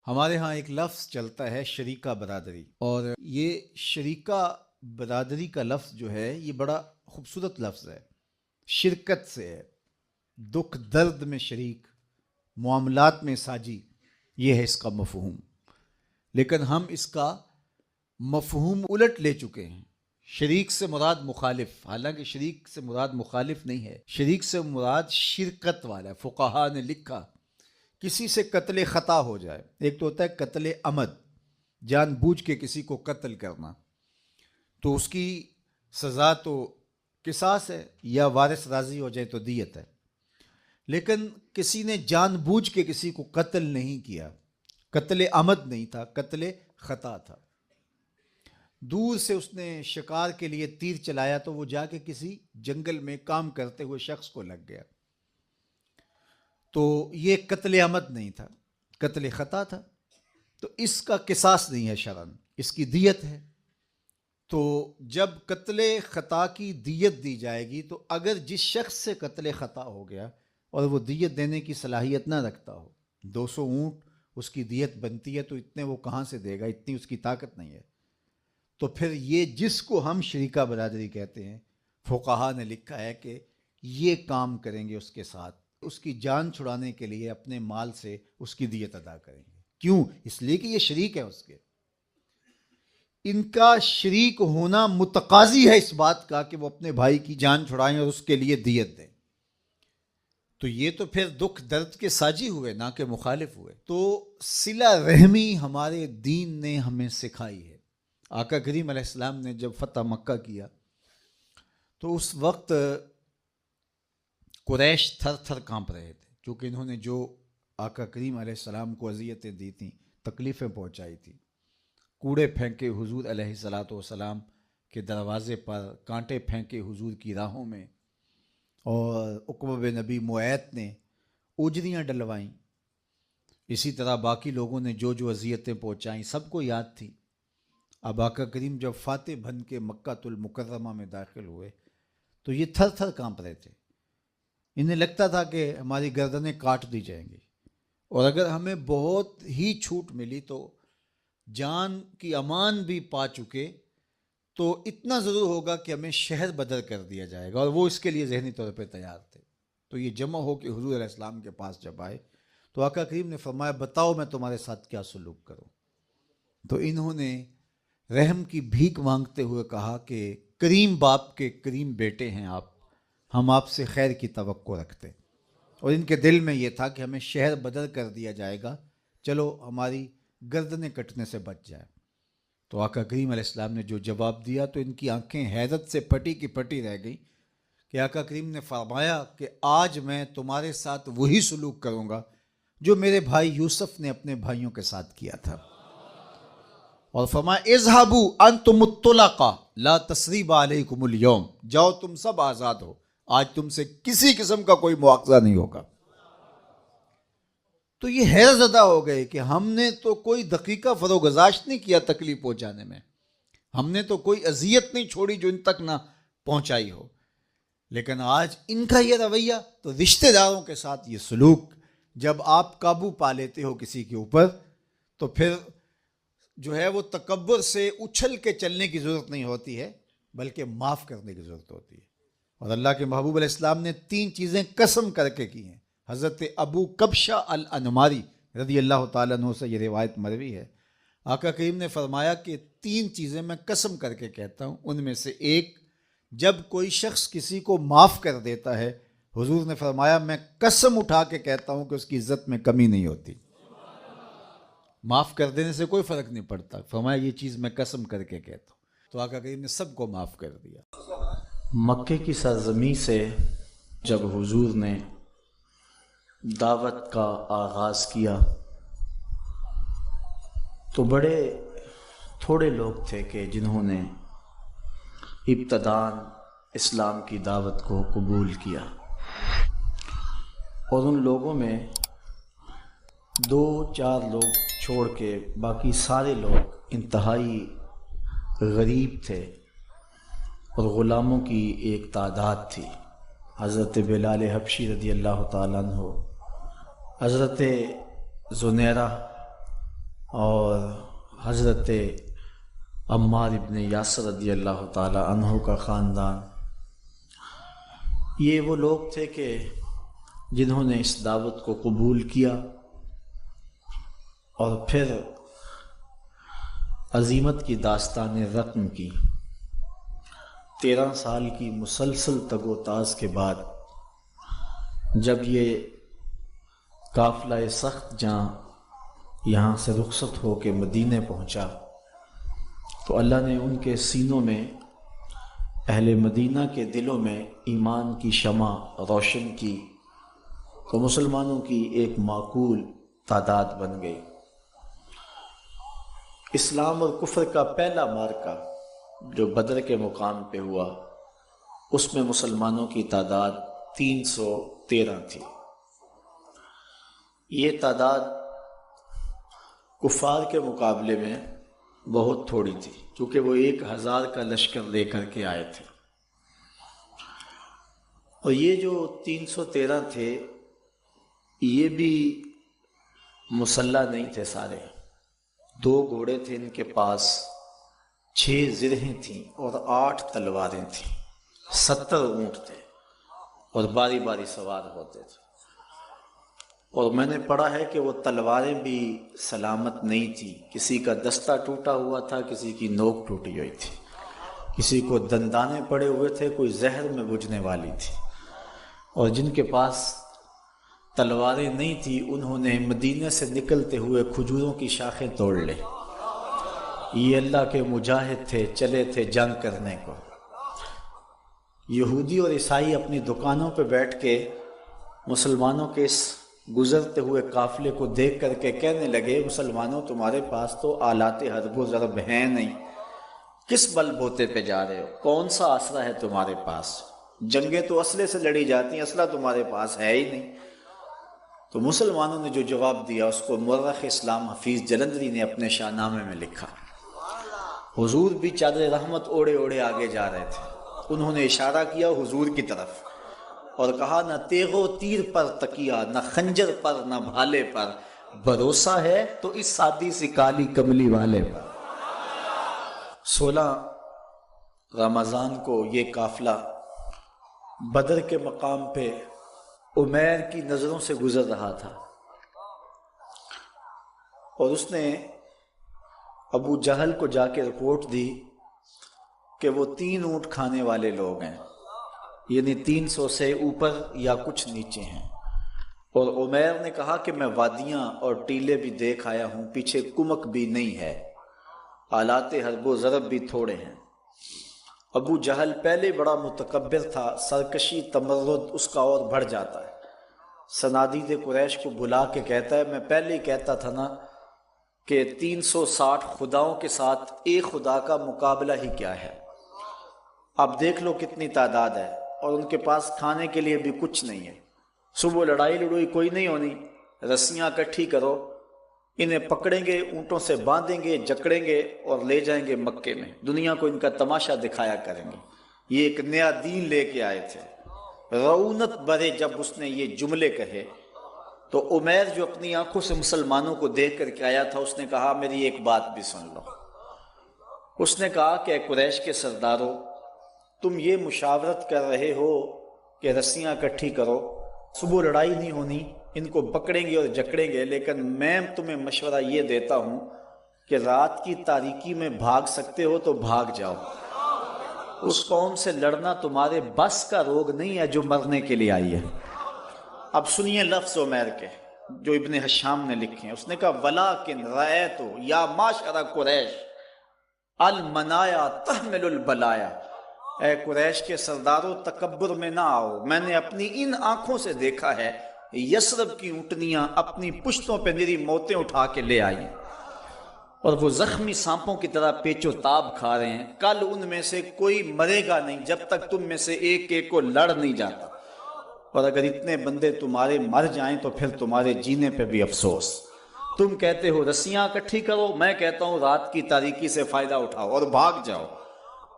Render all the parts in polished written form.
ہمارے ہاں ایک لفظ چلتا ہے شریکہ برادری، اور یہ شریکہ برادری کا لفظ جو ہے یہ بڑا خوبصورت لفظ ہے، شرکت سے ہے، دکھ درد میں شریک، معاملات میں ساجی، یہ ہے اس کا مفہوم۔ لیکن ہم اس کا مفہوم الٹ لے چکے ہیں، شریک سے مراد مخالف، حالانکہ شریک سے مراد مخالف نہیں ہے، شریک سے مراد شرکت والا ہے۔ فقہا نے لکھا کسی سے قتل خطا ہو جائے، ایک تو ہوتا ہے قتل عمد، جان بوجھ کے کسی کو قتل کرنا، تو اس کی سزا تو قصاص ہے، یا وارث راضی ہو جائے تو دیت ہے۔ لیکن کسی نے جان بوجھ کے کسی کو قتل نہیں کیا، قتل عمد نہیں تھا، قتل خطا تھا، دور سے اس نے شکار کے لیے تیر چلایا تو وہ جا کے کسی جنگل میں کام کرتے ہوئے شخص کو لگ گیا، تو یہ قتل عمد نہیں تھا، قتل خطا تھا، تو اس کا قصاص نہیں ہے شرعاً، اس کی دیت ہے۔ تو جب قتل خطا کی دیت دی جائے گی تو اگر جس شخص سے قتل خطا ہو گیا اور وہ دیت دینے کی صلاحیت نہ رکھتا ہو، 200 اونٹ اس کی دیت بنتی ہے تو اتنے وہ کہاں سے دے گا، اتنی اس کی طاقت نہیں ہے، تو پھر یہ جس کو ہم شریکہ برادری کہتے ہیں، فقہا نے لکھا ہے کہ یہ کام کریں گے اس کے ساتھ، اس کی جان چھڑانے کے لیے اپنے مال سے اس کی دیت ادا کریں گے۔ کیوں؟ اس لیے کہ یہ شریک ہے اس کے، ان کا شریک ہونا متقاضی ہے اس بات کا کہ وہ اپنے بھائی کی جان چھڑائیں اور اس کے لیے دیت دیں، تو یہ تو پھر دکھ درد کے ساجی ہوئے، نہ کہ مخالف ہوئے۔ تو صلہ رحمی ہمارے دین نے ہمیں سکھائی ہے۔ آقا کریم علیہ السلام نے جب فتح مکہ کیا تو اس وقت قریش تھر تھر کانپ رہے تھے، کیونکہ انہوں نے جو آقا کریم علیہ السلام کو اذیتیں دی تھیں، تکلیفیں پہنچائی تھیں، کوڑے پھینکے حضور علیہ الصلاۃ والسلام کے دروازے پر، کانٹے پھینکے حضور کی راہوں میں، اور عقبہ بن نبی معیط نے اجریاں ڈلوائیں، اسی طرح باقی لوگوں نے جو جو اذیتیں پہنچائیں سب کو یاد تھی۔ اب آقا کریم جب فاتح بن کے مکہ المکرمہ میں داخل ہوئے تو یہ تھر تھر کانپ رہے تھے، انہیں لگتا تھا کہ ہماری گردنیں کاٹ دی جائیں گی، اور اگر ہمیں بہت ہی چھوٹ ملی تو جان کی امان بھی پا چکے تو اتنا ضرور ہوگا کہ ہمیں شہر بدر کر دیا جائے گا، اور وہ اس کے لیے ذہنی طور پہ تیار تھے۔ تو یہ جمع ہو کے حضور علیہ السلام کے پاس جب آئے تو آقا کریم نے فرمایا بتاؤ میں تمہارے ساتھ کیا سلوک کروں، تو انہوں نے رحم کی بھیک مانگتے ہوئے کہا کہ کریم باپ کے کریم بیٹے ہیں آپ، ہم آپ سے خیر کی توقع رکھتے، اور ان کے دل میں یہ تھا کہ ہمیں شہر بدر کر دیا جائے گا، چلو ہماری گردنیں کٹنے سے بچ جائے۔ تو آقا کریم علیہ السلام نے جو جواب دیا تو ان کی آنکھیں حیرت سے پھٹی کی پھٹی رہ گئی کہ آقا کریم نے فرمایا کہ آج میں تمہارے ساتھ وہی سلوک کروں گا جو میرے بھائی یوسف نے اپنے بھائیوں کے ساتھ کیا تھا، اور فرمایا اذهبوا انتم الطلقاء لا تثریب علیکم اليوم، جاؤ تم سب آزاد ہو، آج تم سے کسی قسم کا کوئی مواخذہ نہیں ہوگا۔ تو یہ حیرت زدہ ہو گئے کہ ہم نے تو کوئی دقیقہ فروگزاشت نہیں کیا تکلیف پہنچانے میں، ہم نے تو کوئی اذیت نہیں چھوڑی جو ان تک نہ پہنچائی ہو، لیکن آج ان کا یہ رویہ، تو رشتہ داروں کے ساتھ یہ سلوک، جب آپ قابو پا لیتے ہو کسی کے اوپر تو پھر جو ہے وہ تکبر سے اچھل کے چلنے کی ضرورت نہیں ہوتی ہے، بلکہ معاف کرنے کی ضرورت ہوتی ہے۔ اور اللہ کے محبوب علیہ السلام نے 3 چیزیں قسم کر کے کی ہیں۔ حضرت ابو کبشہ الانماری رضی اللہ تعالیٰ عنہ سے یہ روایت مروی ہے، آقا کریم نے فرمایا کہ 3 چیزیں میں قسم کر کے کہتا ہوں، ان میں سے ایک، جب کوئی شخص کسی کو معاف کر دیتا ہے، حضور نے فرمایا میں قسم اٹھا کے کہتا ہوں کہ اس کی عزت میں کمی نہیں ہوتی، معاف کر دینے سے کوئی فرق نہیں پڑتا، فرمایا یہ چیز میں قسم کر کے کہتا ہوں۔ تو آقا کریم نے سب کو معاف کر دیا۔ مکے کی سرزمین سے جب حضور نے دعوت کا آغاز کیا تو بڑے تھوڑے لوگ تھے کہ جنہوں نے ابتداً اسلام کی دعوت کو قبول کیا، اور ان لوگوں میں 2-4 لوگ چھوڑ کے باقی سارے لوگ انتہائی غریب تھے، اور غلاموں کی ایک تعداد تھی۔ حضرت بلال حبشی رضی اللہ تعالیٰ عنہ، حضرت زنیرہ اور حضرت عمار ابن یاسر رضی اللہ تعالی عنہ کا خاندان، یہ وہ لوگ تھے کہ جنہوں نے اس دعوت کو قبول کیا اور پھر عزیمت کی داستان رقم کی۔ 13 سال کی مسلسل تگ و تاز کے بعد جب یہ قافلہ سخت جاں یہاں سے رخصت ہو کے مدینے پہنچا تو اللہ نے ان کے سینوں میں، اہل مدینہ کے دلوں میں ایمان کی شمع روشن کی تو مسلمانوں کی ایک معقول تعداد بن گئی۔ اسلام اور کفر کا پہلا معرکہ جو بدر کے مقام پہ ہوا، اس میں مسلمانوں کی تعداد 313 تھی۔ یہ تعداد کفار کے مقابلے میں بہت تھوڑی تھی، کیونکہ وہ 1000 کا لشکر لے کر کے آئے تھے، اور یہ جو 313 تھے یہ بھی مسلح نہیں تھے سارے۔ 2 گھوڑے تھے ان کے پاس، 6 زرہیں تھیں اور 8 تلواریں تھیں، 70 اونٹ تھے اور باری باری سوار ہوتے تھے۔ اور میں نے پڑھا ہے کہ وہ تلواریں بھی سلامت نہیں تھیں، کسی کا دستہ ٹوٹا ہوا تھا، کسی کی نوک ٹوٹی ہوئی تھی، کسی کو دندانے پڑے ہوئے تھے، کوئی زہر میں بجھنے والی تھی۔ اور جن کے پاس تلواریں نہیں تھی انہوں نے مدینے سے نکلتے ہوئے کھجوروں کی شاخیں توڑ لے۔ یہ اللہ کے مجاہد تھے، چلے تھے جنگ کرنے کو۔ یہودی اور عیسائی اپنی دکانوں پہ بیٹھ کے مسلمانوں کے اس گزرتے ہوئے قافلے کو دیکھ کر کے کہنے لگے، مسلمانوں تمہارے پاس تو آلات حرب و ضرب ہیں نہیں، کس بل بوتے پہ جا رہے ہو؟ کون سا اسلحہ ہے تمہارے پاس؟ جنگیں تو اسلحے سے لڑی جاتی ہیں، اسلحہ تمہارے پاس ہے ہی نہیں۔ تو مسلمانوں نے جو جواب دیا اس کو مورخ اسلام حفیظ جلندری نے اپنے شاہ نامے میں لکھا۔ حضور بھی چادر رحمت اوڑے اوڑے آگے جا رہے تھے، انہوں نے اشارہ کیا حضور کی طرف اور کہا، نہ تیغ و تیر پر تکیہ، نہ خنجر پر، نہ بھالے پر، بھروسہ ہے تو اس سادی سی کالی کملی والے پر۔ 16 رمضان کو یہ قافلہ بدر کے مقام پہ عمیر کی نظروں سے گزر رہا تھا، اور اس نے ابو جہل کو جا کے رپورٹ دی کہ وہ 3 اونٹ کھانے والے لوگ ہیں، یعنی 300 سے اوپر یا کچھ نیچے ہیں۔ اور عمیر نے کہا کہ میں وادیاں اور ٹیلے بھی دیکھ آیا ہوں، پیچھے کمک بھی نہیں ہے، آلات حرب و ضرب بھی تھوڑے ہیں۔ ابو جہل پہلے بڑا متکبر تھا، سرکشی تمرد اس کا اور بڑھ جاتا ہے۔ صنادید قریش کو بلا کے کہتا ہے، میں پہلے ہی کہتا تھا نا کہ 360 خداؤں کے ساتھ ایک خدا کا مقابلہ ہی کیا ہے، اب دیکھ لو کتنی تعداد ہے، اور ان کے پاس کھانے کے لیے بھی کچھ نہیں ہے۔ صبح لڑائی لڑوئی کوئی نہیں ہونی، رسیاں اکٹھی کرو، انہیں پکڑیں گے، اونٹوں سے باندھیں گے، جکڑیں گے اور لے جائیں گے مکے میں، دنیا کو ان کا تماشا دکھایا کریں گے۔ یہ ایک نیا دین لے کے آئے تھے۔ رعونت برے جب اس نے یہ جملے کہے تو عمیر جو اپنی آنکھوں سے مسلمانوں کو دیکھ کر کے آیا تھا، اس نے کہا میری ایک بات بھی سن لو۔ اس نے کہا کہ اے قریش کے سرداروں، تم یہ مشاورت کر رہے ہو کہ رسیاں اکٹھی کرو، صبح لڑائی نہیں ہونی، ان کو پکڑیں گے اور جکڑیں گے، لیکن میں تمہیں مشورہ یہ دیتا ہوں کہ رات کی تاریکی میں بھاگ سکتے ہو تو بھاگ جاؤ۔ اس قوم سے لڑنا تمہارے بس کا روگ نہیں ہے جو مرنے کے لیے آئی ہے۔ اب سنیے لفظ عمیر کے جو ابن حشام نے لکھے ہیں۔ اس نے کہا وَلَٰكِنْ رَأَيْتُ يَا مَعْشَرَ قُرَيْشَ الْمَنَايَا تَحْمِلُ الْبَلَايَا، اے قریش کے سرداروں تکبر میں نہ آؤ، میں نے اپنی ان آنکھوں سے دیکھا ہے یثرب کی اونٹنیاں اپنی پشتوں پہ میری موتیں اٹھا کے لے آئی، اور وہ زخمی سانپوں کی طرح پیچ و تاب کھا رہے ہیں، کل ان میں سے کوئی مرے گا نہیں جب تک تم میں سے ایک ایک کو لڑ نہیں جاتا، اور اگر اتنے بندے تمہارے مر جائیں تو پھر تمہارے جینے پہ بھی افسوس۔ تم کہتے ہو رسیاں اکٹھی کرو، میں کہتا ہوں رات کی تاریکی سے فائدہ اٹھاؤ اور بھاگ جاؤ۔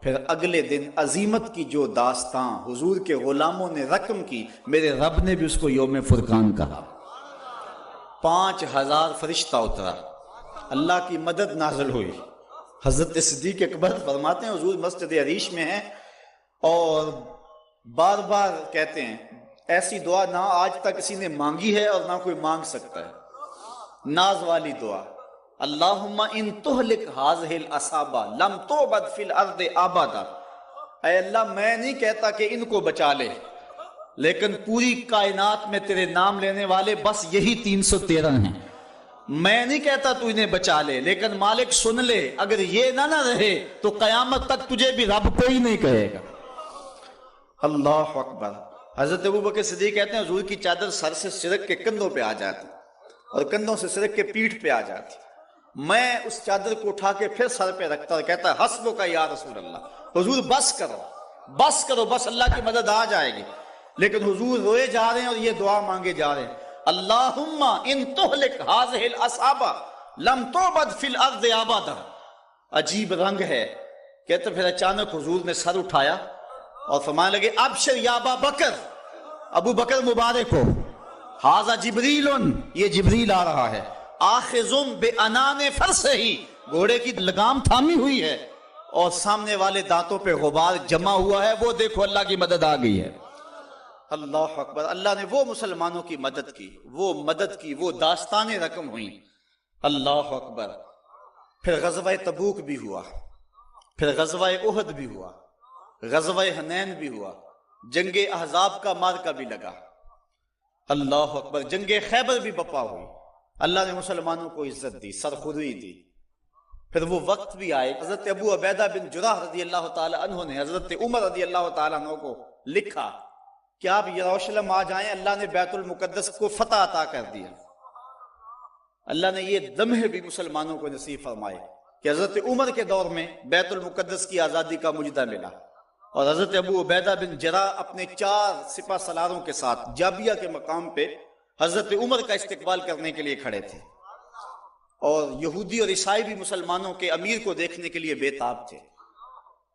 پھر اگلے دن عزیمت کی جو داستان حضور کے غلاموں نے رقم کی، میرے رب نے بھی اس کو یوم فرقان کہا۔ 5000 فرشتہ اترا، اللہ کی مدد نازل ہوئی. حضرت صدیق اکبر فرماتے ہیں حضور مسجد عریش میں ہیں اور بار بار کہتے ہیں ایسی دعا نہ آج تک کسی نے مانگی ہے اور نہ کوئی مانگ سکتا ہے. ناز والی دعا، اللہم ان تہلک ہذہ العصابہ لم تعبد فی الارض ابدا. اے اللہ میں نہیں کہتا کہ ان کو بچا لے، لیکن پوری کائنات میں تیرے نام لینے والے بس یہی 313 ہیں. میں نہیں کہتا تو انہیں بچا لے، لیکن مالک سن لے اگر یہ نہ رہے تو قیامت تک تجھے بھی رب کوئی نہیں کہے گا. اللہ اکبر. حضرت ابوبکر صدیق کہتے ہیں حضور کی چادر سر سے سرک کے کندھوں پہ آ جاتی اور کندھوں سے سرک کے پیٹھ پہ آ جاتی. میں اس چادر کو اٹھا کے پھر سر پہ رکھتا اور کہتا ہے حسبک یا رسول اللہ، حضور بس کرو بس کرو، بس اللہ کی مدد آ جائے گی. لیکن حضور روئے جا رہے ہیں اور یہ دعا مانگے جا رہے ہیں، اللہم ان تہلک ہذہ العصابہ لم تعبد فی الارض ابدا. عجیب رنگ ہے. کہتے پھر اچانک حضور نے سر اٹھایا اور فرمانے لگے ابشر یا ابا بکر، ابو بکر مبارک ہو، ھذا جبریل، یہ جبریل آ رہا ہے، آخذ بانان فرسہ، گھوڑے کی لگام تھامی ہوئی ہے اور سامنے والے دانتوں پہ غبار جمع ہوا ہے، وہ دیکھو اللہ کی مدد آ گئی ہے. اللہ اکبر. اللہ نے وہ مسلمانوں کی مدد کی، وہ داستانیں رقم ہوئیں. اللہ اکبر. پھر غزوہ تبوک بھی ہوا، پھر غزوہ احد بھی ہوا، غزوہ حنین بھی ہوا، جنگ احزاب کا مارکہ بھی لگا. اللہ اکبر. جنگ خیبر بھی بپا ہوئی. اللہ نے مسلمانوں کو عزت دی، سرخوری دی. پھر وہ وقت بھی آئے. حضرت ابو عبیدہ بن جراح رضی اللہ تعالی عنہ نے حضرت عمر رضی اللہ تعالی عنہ کو لکھا کہ آپ یروشلم آ جائیں، اللہ نے بیت المقدس کو فتح عطا کر دیا. اللہ نے یہ لمحے بھی مسلمانوں کو نصیب فرمائے کہ حضرت عمر کے دور میں بیت المقدس کی آزادی کا مجدہ ملا اور حضرت ابو عبیدہ بن جراح اپنے 4 سپہ سالاروں کے ساتھ جابیہ کے مقام پہ حضرت عمر کا استقبال کرنے کے لیے کھڑے تھے. اور یہودی اور عیسائی بھی مسلمانوں کے امیر کو دیکھنے کے لیے بے تاب تھے.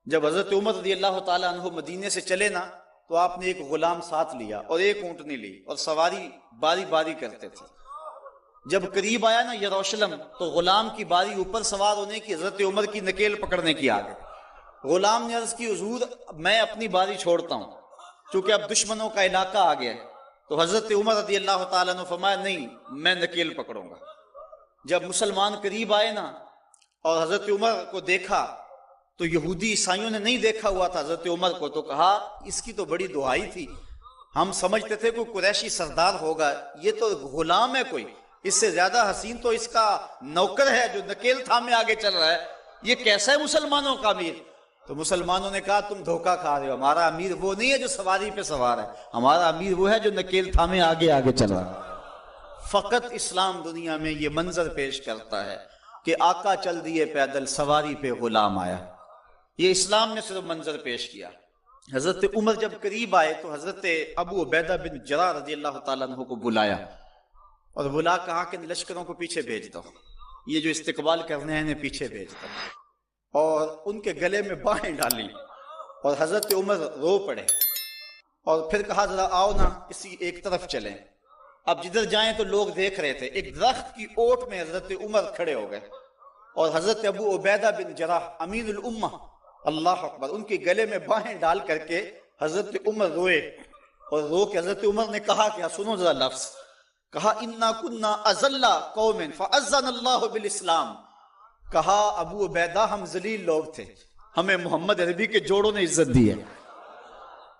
جب حضرت عمر رضی اللہ تعالیٰ عنہ مدینے سے چلے نا تو آپ نے ایک غلام ساتھ لیا اور ایک اونٹنی لی اور سواری باری باری کرتے تھے. جب قریب آیا نا یروشلم تو غلام کی باری اوپر سوار ہونے کی، حضرت عمر کی نکیل پکڑنے کی آ گئی. غلام نے عرض کی حضور میں اپنی باری چھوڑتا ہوں چونکہ اب دشمنوں کا علاقہ آ گیا. تو حضرت عمر رضی اللہ تعالیٰ نے فرمایا نہیں میں نکیل پکڑوں گا. جب مسلمان قریب آئے نا اور حضرت عمر کو دیکھا تو یہودی عیسائیوں نے نہیں دیکھا ہوا تھا حضرت عمر کو، تو کہا اس کی تو بڑی دعائی تھی، ہم سمجھتے تھے کوئی قریشی سردار ہوگا، یہ تو غلام ہے، کوئی اس سے زیادہ حسین تو اس کا نوکر ہے جو نکیل تھامے آگے چل رہا ہے، یہ کیسا ہے مسلمانوں کا امیر. تو مسلمانوں نے کہا تم دھوکہ کھا رہے ہو، ہمارا امیر وہ نہیں ہے جو سواری پہ سوار ہے، ہمارا امیر وہ ہے جو نکیل تھامے آگے آگے چل رہا ہے. فقط اسلام دنیا میں یہ منظر پیش کرتا ہے کہ آقا چل دیے پیدل، سواری پہ غلام آیا. یہ اسلام نے صرف منظر پیش کیا. حضرت عمر جب قریب آئے تو حضرت ابو عبیدہ بن جراح رضی اللہ تعالیٰ عنہ کو بلایا اور بلا کہا کہ لشکروں کو پیچھے بھیج دو، یہ جو استقبال کرنے ہیں انہیں پیچھے بھیج دو. اور ان کے گلے میں باہیں ڈالی اور حضرت عمر رو پڑے اور پھر کہا ذرا آؤ نا اسی ایک طرف چلیں. اب جدھر جائیں تو لوگ دیکھ رہے تھے. ایک درخت کی اوٹ میں حضرت عمر کھڑے ہو گئے اور حضرت ابو عبیدہ بن جراح امین الامہ، اللہ اکبر، ان کے گلے میں باہیں ڈال کر کے حضرت عمر روئے اور رو کے حضرت عمر نے کہا کہ سنو ذرا لفظ، کہا انا کنا اذل قوم فاذن اللہ بالاسلام. کہا ابو عبیدہ ہم ذلیل لوگ تھے، ہمیں محمد عربی کے جوڑوں نے عزت دی ہے.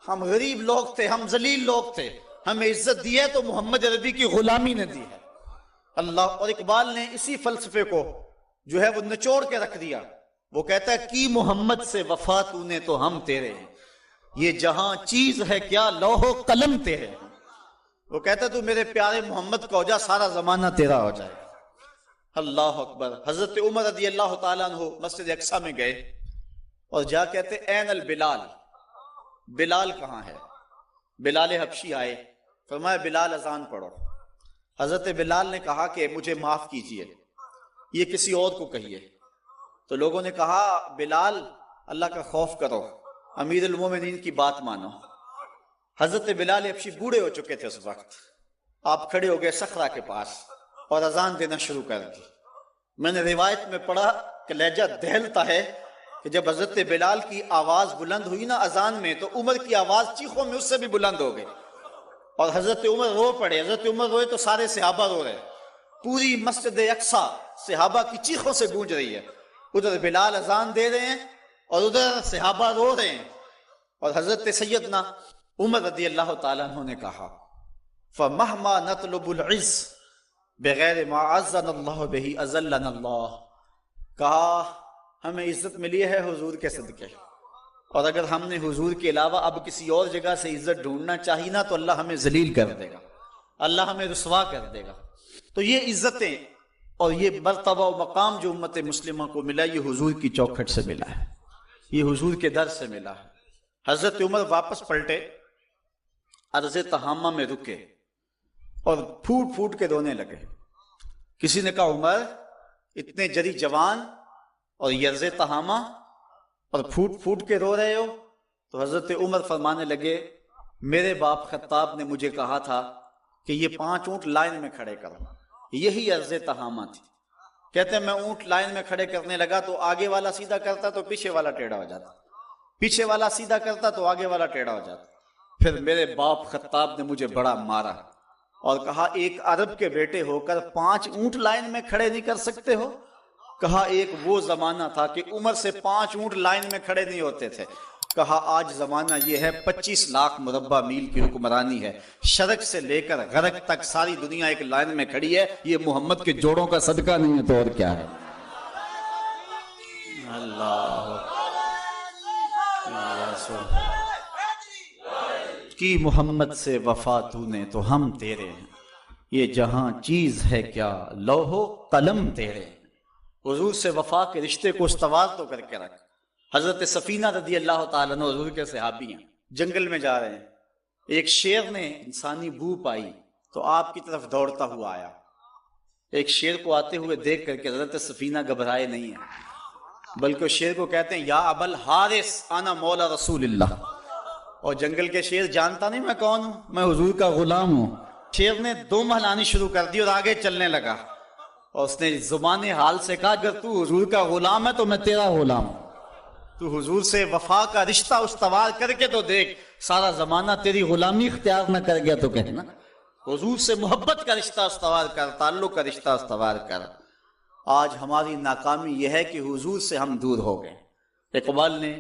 ہم غریب لوگ تھے، ہم ذلیل لوگ تھے، ہمیں عزت دی ہے تو محمد عربی کی غلامی نے دی ہے. اللہ. اور اقبال نے اسی فلسفے کو جو ہے وہ نچوڑ کے رکھ دیا. وہ کہتا ہے کی محمد سے وفا تو نے تو ہم تیرے ہیں، یہ جہاں چیز ہے کیا لوح و قلم تیرے ہیں. وہ کہتا ہے تو میرے پیارے محمد کو ہو جا، سارا زمانہ تیرا ہو جائے. اللہ اکبر. حضرت عمر رضی اللہ تعالیٰ عنہ مسجد اقصیٰ میں گئے اور جا کہتے این البلال، بلال کہاں ہے؟ بلال حبشی آئے، فرمایا بلال اذان پڑھو. حضرت بلال نے کہا کہ مجھے معاف کیجئے، یہ کسی اور کو کہیے. تو لوگوں نے کہا بلال اللہ کا خوف کرو، امیر المومنین کی بات مانو. حضرت بلال حبشی بوڑھے ہو چکے تھے اس وقت. آپ کھڑے ہو گئے صخرہ کے پاس اور اذان دینا شروع کر دی. میں نے روایت میں پڑھا کہ لہجہ دہلتا ہے کہ جب حضرت بلال کی آواز بلند ہوئی نا اذان میں، تو عمر کی آواز چیخوں میں اس سے بھی بلند ہو گئی، اور حضرت عمر رو پڑے۔ حضرت عمر روئے تو سارے صحابہ رو رہے، پوری مسجد اقصی صحابہ کی چیخوں سے گونج رہی ہے۔ ادھر بلال اذان دے رہے ہیں اور ادھر صحابہ رو رہے ہیں، اور حضرت سیدنا عمر رضی اللہ تعالیٰ عنہ نے کہا فَمَهْمَا نَطْلُبُ الْعِزَّ بغیر ما عزنا اللہ بہ اذلنا اللہ، کہا ہمیں عزت ملی ہے حضور کے صدقے، اور اگر ہم نے حضور کے علاوہ اب کسی اور جگہ سے عزت ڈھونڈنا چاہی نا تو اللہ ہمیں ذلیل کر دے گا، اللہ ہمیں رسوا کر دے گا۔ تو یہ عزتیں اور یہ مرتبہ و مقام جو امت مسلمہ کو ملا، یہ حضور کی چوکھٹ سے ملا ہے، یہ حضور کے در سے ملا ہے۔ حضرت عمر واپس پلٹے، عرض تہامہ میں رکے اور پھوٹ پھوٹ کے رونے لگے۔ کسی نے کہا عمر اتنے جری جوان اور یہ عرض تہامہ اور پھوٹ پھوٹ کے رو رہے ہو؟ تو حضرت عمر فرمانے لگے میرے باپ خطاب نے مجھے کہا تھا کہ یہ 5 اونٹ لائن میں کھڑے کرو، یہی عرض تہامہ تھی۔ کہتے ہیں میں اونٹ لائن میں کھڑے کرنے لگا تو آگے والا سیدھا کرتا تو پیچھے والا ٹیڑھا ہو جاتا، پیچھے والا سیدھا کرتا تو آگے والا ٹیڑھا ہو جاتا۔ پھر میرے باپ خطاب نے مجھے بڑا مارا اور کہا ایک عرب کے بیٹے ہو کر 5 اونٹ لائن میں کھڑے نہیں کر سکتے ہو؟ کہا ایک وہ زمانہ تھا کہ عمر سے 5 اونٹ لائن میں کھڑے نہیں ہوتے تھے۔ کہا آج زمانہ یہ ہے 25 لاکھ مربع میل کی حکمرانی ہے، شرق سے لے کر غرب تک ساری دنیا ایک لائن میں کھڑی ہے، یہ محمد کے جوڑوں کا صدقہ نہیں ہے تو اور کیا ہے؟ اللہ کی محمد سے وفا تو نے تو ہم تیرے ہیں، یہ جہاں چیز ہے کیا لوح و قلم تیرے ہیں۔ حضور سے وفا کے رشتے کو استوار تو کر کے رکھ۔ حضرت سفینہ رضی اللہ تعالیٰ عنہ حضور کے صحابی ہیں، جنگل میں جا رہے ہیں، ایک شیر نے انسانی بو پائی تو آپ کی طرف دوڑتا ہوا آیا۔ ایک شیر کو آتے ہوئے دیکھ کر کے حضرت سفینہ گھبرائے نہیں ہیں، بلکہ شیر کو کہتے ہیں یا ابا الحارث انا مولا رسول اللہ، اور جنگل کے شیر جانتا نہیں میں کون ہوں، میں حضور کا غلام ہوں۔ شیر نے دم ہلانی شروع کر دی اور آگے چلنے لگا، اور اس نے زبان حال سے کہا اگر تو حضور کا غلام ہے تو میں تیرا غلام ہوں، تو حضور سے وفا کا رشتہ استوار کر کے تو دیکھ، سارا زمانہ تیری غلامی اختیار نہ کر گیا تو کہنا حضور سے محبت کا رشتہ استوار کر، تعلق کا رشتہ استوار کر۔ آج ہماری ناکامی یہ ہے کہ حضور سے ہم دور ہو گئے۔ اقبال نے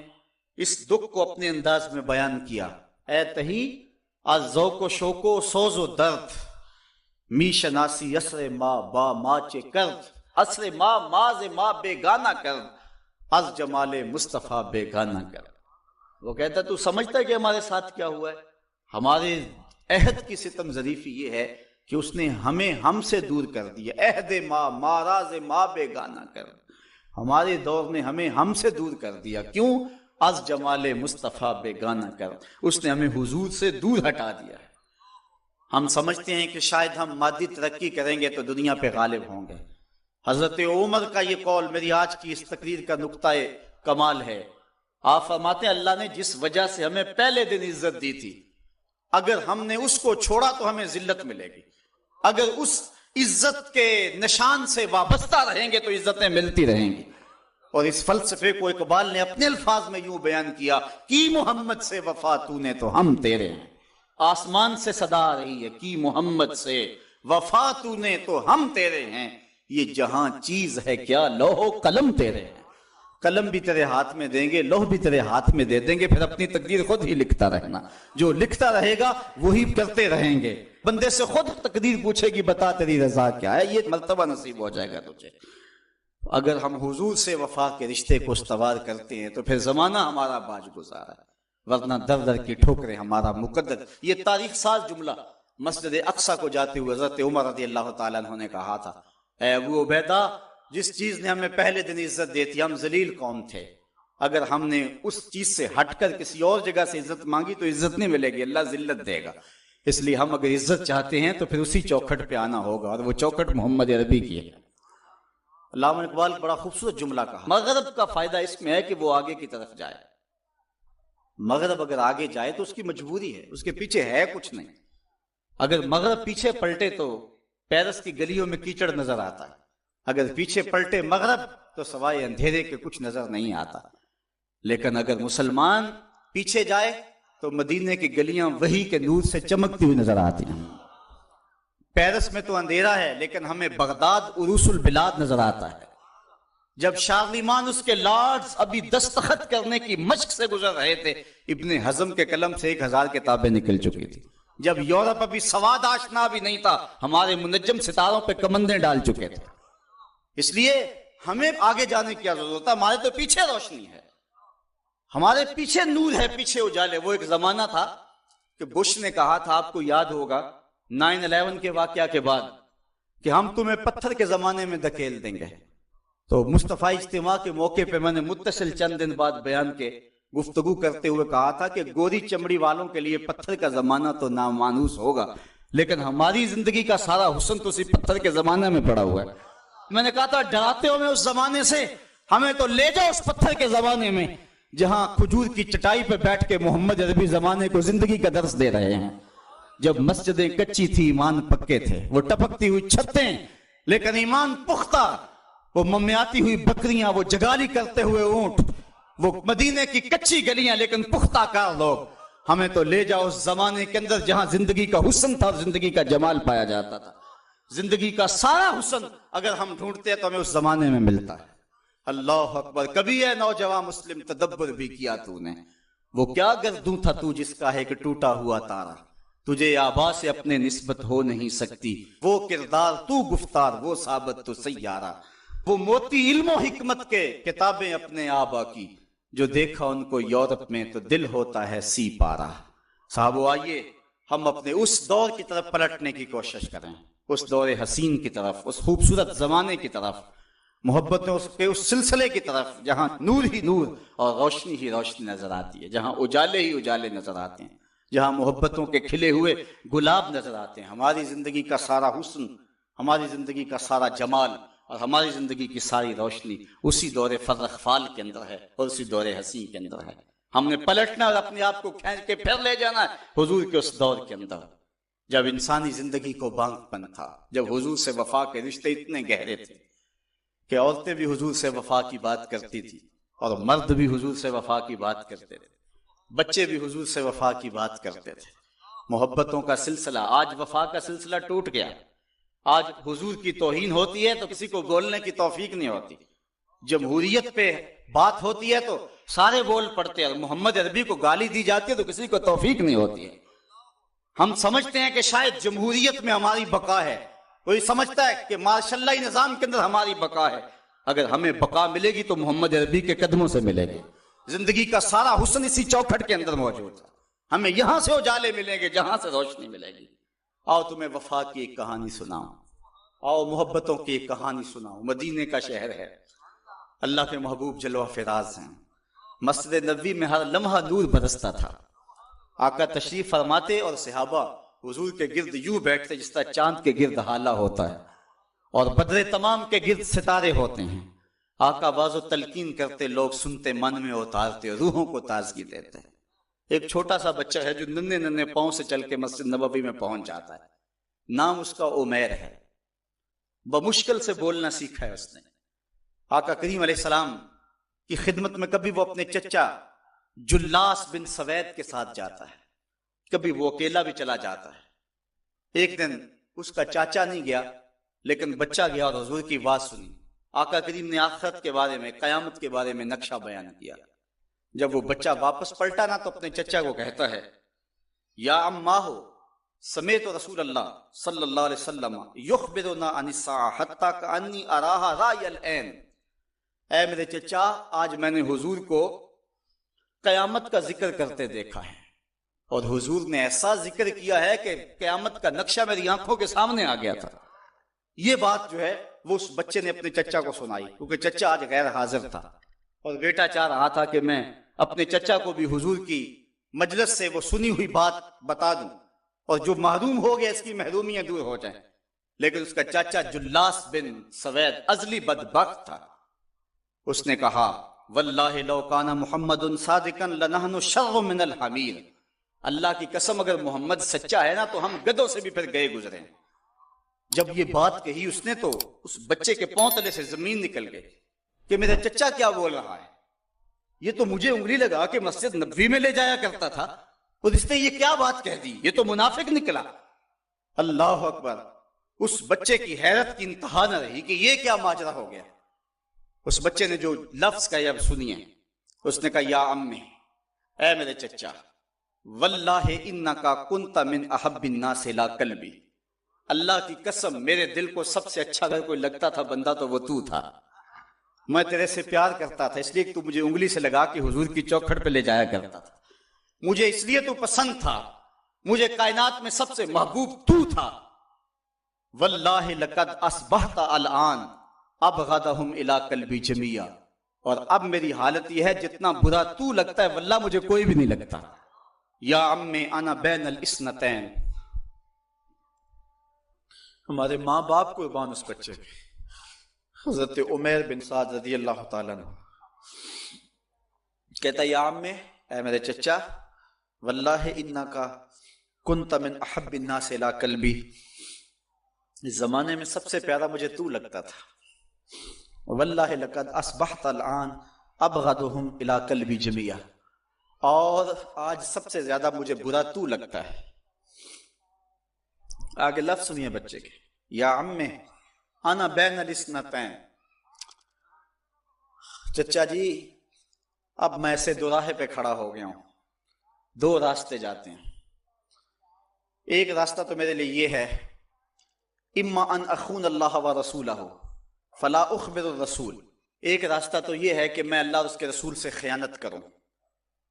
اس دکھ کو اپنے انداز میں بیان کیا، اے تہی از ذوق و شوق و سوز و درد، می شناسی اسر ما با ماچ کرد، اسر ما ماز ما بیگانہ کرد، از جمال مصطفیٰ بیگانہ کرد۔ وہ کہتا ہے تو سمجھتا ہے کہ ہمارے ساتھ کیا ہوا ہے؟ ہمارے عہد کی ستم ظریفی یہ ہے کہ اس نے ہمیں ہم سے دور کر دیا، عہد ما ماراز ما بیگانہ کرد، ہمارے دور نے ہمیں ہم سے دور کر دیا۔ کیوں؟ از جمال مصطفیٰ بیگانہ کر، اس نے ہمیں حضور سے دور ہٹا دیا ہے۔ ہم سمجھتے ہیں کہ شاید ہم مادی ترقی کریں گے تو دنیا پہ غالب ہوں گے۔ حضرت عمر کا یہ قول میری آج کی اس تقریر کا نقطہ کمال ہے۔ آپ فرماتے ہیں اللہ نے جس وجہ سے ہمیں پہلے دن عزت دی تھی، اگر ہم نے اس کو چھوڑا تو ہمیں ذلت ملے گی، اگر اس عزت کے نشان سے وابستہ رہیں گے تو عزتیں ملتی رہیں گی۔ اور اس فلسفے کو اقبال نے اپنے الفاظ میں یوں بیان کیا کی محمد سے وفا تو نے تو ہم تیرے ہیں۔ آسمان سے صدا آ رہی ہے کی محمد سے وفا تو نے تو ہم تیرے ہیں، یہ جہاں چیز ہے کیا لوح و قلم تیرے ہیں۔ قلم بھی تیرے ہاتھ میں دیں گے، لوح بھی تیرے ہاتھ میں دے دیں گے، پھر اپنی تقدیر خود ہی لکھتا رہنا، جو لکھتا رہے گا وہی کرتے رہیں گے۔ بندے سے خود تقدیر پوچھے گی بتا تیری رضا کیا ہے، یہ مرتبہ نصیب ہو جائے گا تجھے۔ اگر ہم حضور سے وفا کے رشتے کو استوار کرتے ہیں تو پھر زمانہ ہمارا باج گزارا ہے، ورنہ در در کی ٹھوکریں ہمارا مقدر۔ یہ تاریخ ساز جملہ مسجد اقصی کو جاتے ہوئے حضرت عمر رضی اللہ تعالیٰ عنہ نے کہا تھا، اے ابو عبیدہ جس چیز نے ہمیں پہلے دن عزت دی تھی، ہم ذلیل قوم تھے، اگر ہم نے اس چیز سے ہٹ کر کسی اور جگہ سے عزت مانگی تو عزت نہیں ملے گی، اللہ ذلت دے گا۔ اس لیے ہم اگر عزت چاہتے ہیں تو پھر اسی چوکھٹ پہ آنا ہوگا، اور وہ چوکھٹ محمد عربی کی ہے۔ علامہ اقبال بڑا خوبصورت جملہ کہا، مغرب کا فائدہ اس میں ہے کہ وہ آگے کی طرف جائے۔ مغرب اگر آگے جائے تو اس کی مجبوری ہے، اس کے پیچھے ہے کچھ نہیں۔ اگر مغرب پیچھے پلٹے تو پیرس کی گلیوں میں کیچڑ نظر آتا ہے، اگر پیچھے پلٹے مغرب تو سوائے اندھیرے کے کچھ نظر نہیں آتا، لیکن اگر مسلمان پیچھے جائے تو مدینے کی گلیاں وحی کے نور سے چمکتی ہوئی نظر آتی ہیں۔ پیرس میں تو اندھیرا ہے لیکن ہمیں بغداد عروس البلاد نظر آتا ہے۔ جب شارلیمان اس کے لارڈز ابھی دستخط کرنے کی مشق سے گزر رہے تھے، ابن حزم کے قلم سے 1000 کتابیں نکل چکی تھی۔ جب یورپ ابھی سواد آشنا بھی نہیں تھا، ہمارے منجم ستاروں پہ کمندیں ڈال چکے تھے۔ اس لیے ہمیں آگے جانے کی ضرورت ہے، ہمارے تو پیچھے روشنی ہے، ہمارے پیچھے نور ہے، پیچھے اجالے۔ وہ ایک زمانہ تھا کہ بش نے کہا تھا، آپ کو یاد ہوگا 9/11 کے واقعہ کے بعد، کہ ہم تمہیں پتھر کے زمانے میں دھکیل دیں گے۔ تو مصطفی اجتماع کے موقع پہ میں نے متصل چند دن بعد بیان کے گفتگو کرتے ہوئے کہا تھا کہ گوری چمڑی والوں کے لیے پتھر کا زمانہ تو نامانوس ہوگا، لیکن ہماری زندگی کا سارا حسن تو اسی پتھر کے زمانے میں پڑا ہوا ہے۔ میں نے کہا تھا ڈراتے ہو میں اس زمانے سے، ہمیں تو لے جاؤ اس پتھر کے زمانے میں جہاں کھجور کی چٹائی پہ بیٹھ کے محمد عربی زمانے کو زندگی کا درس دے رہے ہیں۔ جب مسجدیں کچی تھی ایمان پکے تھے، وہ ٹپکتی ہوئی چھتیں لیکن ایمان پختہ، وہ ممیاتی ہوئی بکریاں، وہ جگالی کرتے ہوئے اونٹ، وہ مدینے کی کچی گلیاں لیکن پختہ کار لوگ۔ ہمیں تو لے جاؤ اس زمانے کے اندر جہاں زندگی کا حسن تھا اور زندگی کا جمال پایا جاتا تھا۔ زندگی کا سارا حسن اگر ہم ڈھونڈتے ہیں تو ہمیں اس زمانے میں ملتا ہے۔ اللہ اکبر، کبھی ہے نوجوان مسلم تدبر بھی کیا تو نے، وہ کیا گردوں تھا تو جس کا ہے کہ ٹوٹا ہوا تارا، تجھے آبا سے اپنے نسبت ہو نہیں سکتی، وہ کردار تو گفتار وہ ثابت تو سیارہ، وہ موتی علم و حکمت کے کتابیں اپنے آبا کی، جو دیکھا ان کو یورپ میں تو دل ہوتا ہے سی پارا۔ صاحبو آئیے ہم اپنے اس دور کی طرف پلٹنے کی کوشش کریں، اس دور حسین کی طرف، اس خوبصورت زمانے کی طرف، محبتوں کے اس سلسلے کی طرف جہاں نور ہی نور اور روشنی ہی روشنی نظر آتی ہے، جہاں اجالے ہی اجالے نظر آتے ہیں، جہاں محبتوں کے کھلے ہوئے گلاب نظر آتے ہیں۔ ہماری زندگی کا سارا حسن، ہماری زندگی کا سارا جمال اور ہماری زندگی کی ساری روشنی اسی دور فرخ فال کے اندر ہے اور اسی دور حسین کے اندر ہے۔ ہم نے پلٹنا اور اپنے آپ کو کھینچ کے پھر لے جانا ہے حضور کے اس دور کے اندر جب انسانی زندگی کو بانگ پن تھا، جب حضور سے وفا کے رشتے اتنے گہرے تھے کہ عورتیں بھی حضور سے وفا کی بات کرتی تھی اور مرد بھی حضور سے وفا کی بات کرتے تھے، بچے بھی حضور سے وفا کی بات کرتے تھے۔ محبتوں کا سلسلہ، آج وفا کا سلسلہ ٹوٹ گیا۔ آج حضور کی توہین ہوتی ہے تو کسی کو بولنے کی توفیق نہیں ہوتی، جمہوریت پہ بات ہوتی ہے تو سارے بول پڑتے ہیں، محمد عربی کو گالی دی جاتی ہے تو کسی کو توفیق نہیں ہوتی ہے۔ ہم سمجھتے ہیں کہ شاید جمہوریت میں ہماری بقا ہے، کوئی سمجھتا ہے کہ ماشاء اللہ نظام کے اندر ہماری بقا ہے۔ اگر ہمیں بقا ملے گی تو محمد عربی کے قدموں سے ملے گی۔ زندگی کا سارا حسن اسی چوکھٹ کے اندر موجود ہے۔ ہمیں یہاں سے اجالے ملیں گے جہاں سے روشنی ملے گی۔ آؤ تمہیں وفا کی ایک کہانی سناؤں، آؤ محبتوں کی ایک کہانی سناؤں۔ مدینے کا شہر ہے، اللہ کے محبوب جلوہ فراز ہیں، مسجد نبوی میں ہر لمحہ نور برستا تھا۔ آقا تشریف فرماتے اور صحابہ حضور کے گرد یوں بیٹھتے جس طرح چاند کے گرد ہالہ ہوتا ہے اور بدر تمام کے گرد ستارے ہوتے ہیں۔ آقا باز و تلقین کرتے، لوگ سنتے، من میں اتارتے، روحوں کو تازگی دیتے۔ ایک چھوٹا سا بچہ ہے جو ننھے ننھے پاؤں سے چل کے مسجد نبوی میں پہنچ جاتا ہے، نام اس کا عمیر ہے، بمشکل سے بولنا سیکھا ہے اس نے۔ آقا کریم علیہ السلام کی خدمت میں کبھی وہ اپنے چچا جلاس بن سوید کے ساتھ جاتا ہے، کبھی وہ اکیلا بھی چلا جاتا ہے۔ ایک دن اس کا چاچا نہیں گیا لیکن بچہ گیا اور حضور کی بات سنی۔ آقا کریم نے آخرت کے بارے میں، قیامت کے بارے میں نقشہ بیان کیا۔ جب وہ بچہ واپس پلٹا نا تو اپنے چچا کو کہتا ہے، یا اماہو سمیت رسول اللہ صلی اللہ علیہ وسلم یخبرنا عن الساعہ حتی کانی اراہا رای العین۔ اے میرے چچا، آج میں نے حضور کو قیامت کا ذکر کرتے دیکھا ہے، اور حضور نے ایسا ذکر کیا ہے کہ قیامت کا نقشہ میری آنکھوں کے سامنے آ گیا تھا۔ یہ بات جو ہے وہ اس بچے نے اپنے چچا کو سنائی، کیونکہ چچا آج غیر حاضر تھا اور بیٹا چاہ رہا تھا کہ میں اپنے چچا کو بھی حضور کی مجلس سے وہ سنی ہوئی بات بتا دوں اور جو محروم ہو گیا اس کی محرومیاں دور ہو جائیں۔ لیکن اس کا چاچا جلاس بن سوید ازلی بدبخت تھا۔ اس نے کہا، واللہ لو کان محمد صادقا لنحن شر من الحمیر۔ اللہ کی قسم اگر محمد سچا ہے نا تو ہم گدوں سے بھی پھر گئے گزرے ہیں۔ جب یہ بات کہی اس نے تو اس بچے کے پاؤں تلے سے زمین نکل گئی کہ میرا چچا کیا بول رہا ہے، یہ تو مجھے انگلی لگا کے مسجد نبوی میں لے جایا کرتا تھا اور اس نے یہ کیا بات کہہ دی، یہ تو منافق نکلا۔ اللہ اکبر، اس بچے کی حیرت کی انتہا نہ رہی کہ یہ کیا ماجرا ہو گیا۔ اس بچے نے جو لفظ کہا اب سنیے، اس نے کہا یا امی، اے میرے چچا، واللہ انکا کنت من احب الناس الی قلبی، اللہ کی قسم میرے دل کو سب سے اچھا اگر کوئی لگتا تھا بندہ تو وہ تو تھا، میں تیرے سے پیار کرتا تھا اس لیے کہ تو مجھے انگلی سے لگا کے حضور کی چوکھٹ پہ لے جایا کرتا تھا، مجھے اس لیے تو پسند تھا، مجھے کائنات میں سب سے محبوب تو تھا۔ واللہ لقد اصبحت الان ابغضهم الی قلبی جمیعا، اور اب میری حالت یہ ہے جتنا برا تو لگتا ہے واللہ مجھے کوئی بھی نہیں لگتا۔ یا امی انا بین الاثنتین، ہمارے ماں باپ قربان اس بچے کے۔ حضرت عمیر بن سعد رضی اللہ تعالیٰ عنہ کہتا ہے یا امی، اے میرے چچا، واللہ انکا کنت من احب الناس الی قلبی، اس زمانے میں سب سے پیارا مجھے تو لگتا تھا، واللہ لقد اصبحت الان ابغضهم الی قلبی جمیعا، اور آج سب سے زیادہ مجھے برا تو لگتا ہے۔ آگے لفظ سنیے بچے کے، یا امی انا بین الاثنتین، چچا جی اب میں ایسے دو راہے پہ کھڑا ہو گیا ہوں، دو راستے جاتے ہیں، ایک راستہ تو میرے لیے یہ ہے اما ان اخون اللہ و رسولہ فلا اخبر الرسول، ایک راستہ تو یہ ہے کہ میں اللہ اور اس کے رسول سے خیانت کروں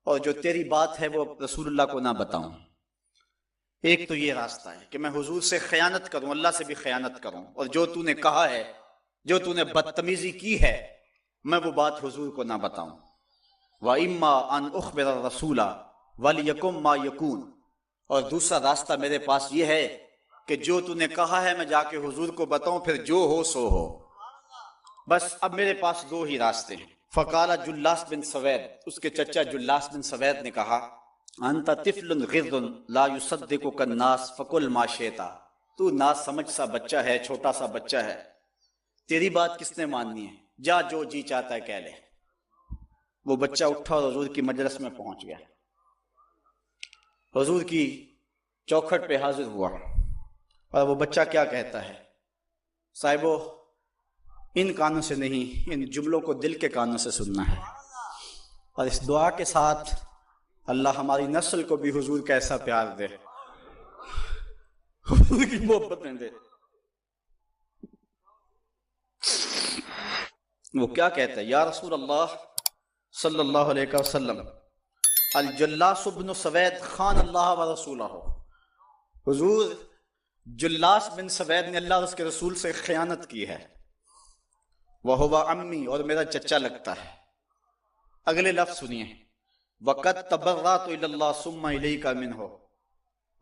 اور جو تیری بات ہے وہ رسول اللہ کو نہ بتاؤں، ایک تو یہ راستہ ہے کہ میں حضور سے خیانت کروں، اللہ سے بھی خیانت کروں، اور جو تو نے کہا ہے، جو تو نے بدتمیزی کی ہے، میں وہ بات حضور کو نہ بتاؤں۔ وَإِمَّا أَنْ أُخْبِرَ الرَّسُولَ وَلْيَكُمْ مَا يَكُونُ، اور دوسرا راستہ میرے پاس یہ ہے کہ جو تو نے کہا ہے میں جا کے حضور کو بتاؤں، پھر جو ہو سو ہو۔ بس اب میرے پاس دو ہی راستے ہیں۔ فقال جلاس بن سوید، اس کے چچا جلاس بن سوید نے کہا انت طفل غض لا یصدقک الناس فقل ما شئت، تو نا سمجھ سا بچہ ہے، چھوٹا سا بچہ ہے، تیری بات کس نے ماننی ہے، جا جو جی چاہتا ہے کہہ لے۔ وہ بچہ اٹھا اور حضور کی مجلس میں پہنچ گیا، حضور کی چوکھٹ پہ حاضر ہوا، اور وہ بچہ کیا کہتا ہے، صاحبو ان کانوں سے نہیں، ان جملوں کو دل کے کانوں سے سننا ہے، اور اس دعا کے ساتھ اللہ ہماری نسل کو بھی حضور کا ایسا پیار دے، حضور کی محبت میں دے۔ وہ کیا کہتا ہے، یا رسول اللہ صلی اللہ علیہ وسلم الجلاس بن سوید خان اللہ و رسولہ، حضور جلاس بن سوید نے اللہ اور اس کے رسول سے خیانت کی ہے، وَهُوَ عَمِّي، اور میرا چچا لگتا ہے۔ اگلے لفظ سنیے، وَقَدْ تَبَرَّأْتُ إِلَى اللَّهِ ثُمَّ إِلَيْكَ مِنْهُ،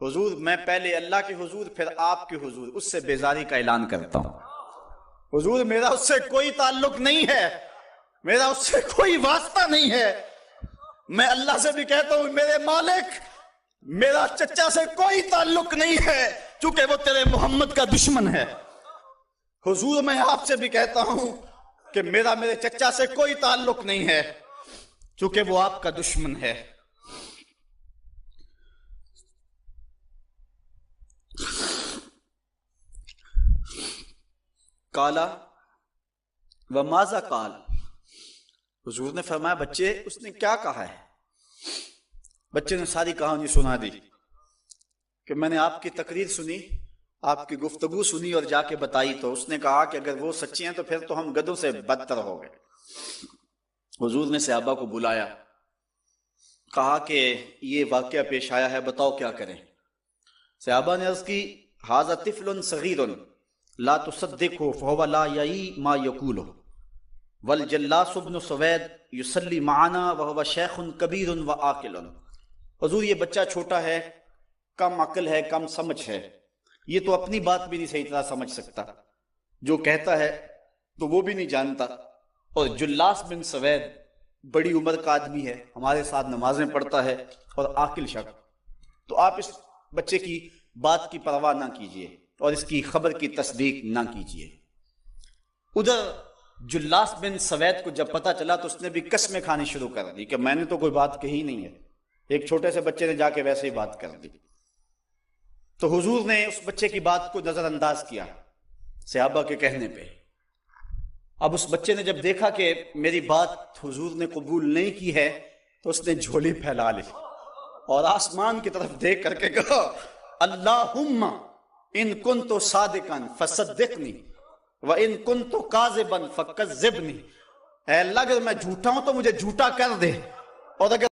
حضور میں پہلے اللہ کے حضور پھر آپ کے حضور اس سے بیزاری کا اعلان کرتا ہوں، حضور میرا اس سے کوئی تعلق نہیں ہے، میرا اس سے کوئی واسطہ نہیں ہے، میں اللہ سے بھی کہتا ہوں میرے مالک میرا چچا سے کوئی تعلق نہیں ہے چونکہ وہ تیرے محمد کا دشمن ہے۔ حضور میں آپ سے بھی کہتا ہوں کہ میرا میرے چچا سے کوئی تعلق نہیں ہے چونکہ وہ آپ کا دشمن ہے۔ کالا وماذا قال، حضور نے فرمایا بچے اس نے کیا کہا ہے؟ بچے نے ساری کہانی سنا دی کہ میں نے آپ کی تقریر سنی، آپ کی گفتگو سنی اور جا کے بتائی، تو اس نے کہا کہ اگر وہ سچی ہیں تو پھر تو ہم گدھوں سے بدتر ہو گئے۔ حضور نے صحابہ کو بلایا، کہا کہ یہ واقعہ پیش آیا ہے، بتاؤ کیا کریں۔ صحابہ نے عرض کی ھذا طفل صغیر لا تصدقه فهو لا یعی ما یقول والجلاس بن سوید یصلی معنا وهو شیخ کبیر وعاقل، حضور یہ بچہ چھوٹا ہے، کم عقل ہے، کم سمجھ ہے، یہ تو اپنی بات بھی نہیں صحیح طرح سمجھ سکتا، جو کہتا ہے تو وہ بھی نہیں جانتا، اور جلاس بن سوید بڑی عمر کا آدمی ہے، ہمارے ساتھ نمازیں پڑھتا ہے اور عاقل شخص، تو آپ اس بچے کی بات کی پرواہ نہ کیجئے، اور اس کی خبر کی تصدیق نہ کیجیے۔ ادھر جلاس بن سوید کو جب پتا چلا تو اس نے بھی قسمیں کھانی شروع کر دی کہ میں نے تو کوئی بات کہی نہیں ہے، ایک چھوٹے سے بچے نے جا کے ویسے ہی بات کر دی۔ تو حضور نے اس بچے کی بات کو نظر انداز کیا صحابہ کے کہنے پہ۔ اب اس بچے نے جب دیکھا کہ میری بات حضور نے قبول نہیں کی ہے تو اس نے جھولی پھیلا لی اور آسمان کی طرف دیکھ کر کے کہا اللہم ان کنت صادقا فصدقنی وان کنت کاذبا فکذبنی، اے اللہ اگر میں جھوٹا ہوں تو مجھے جھوٹا کر دے، اور اگر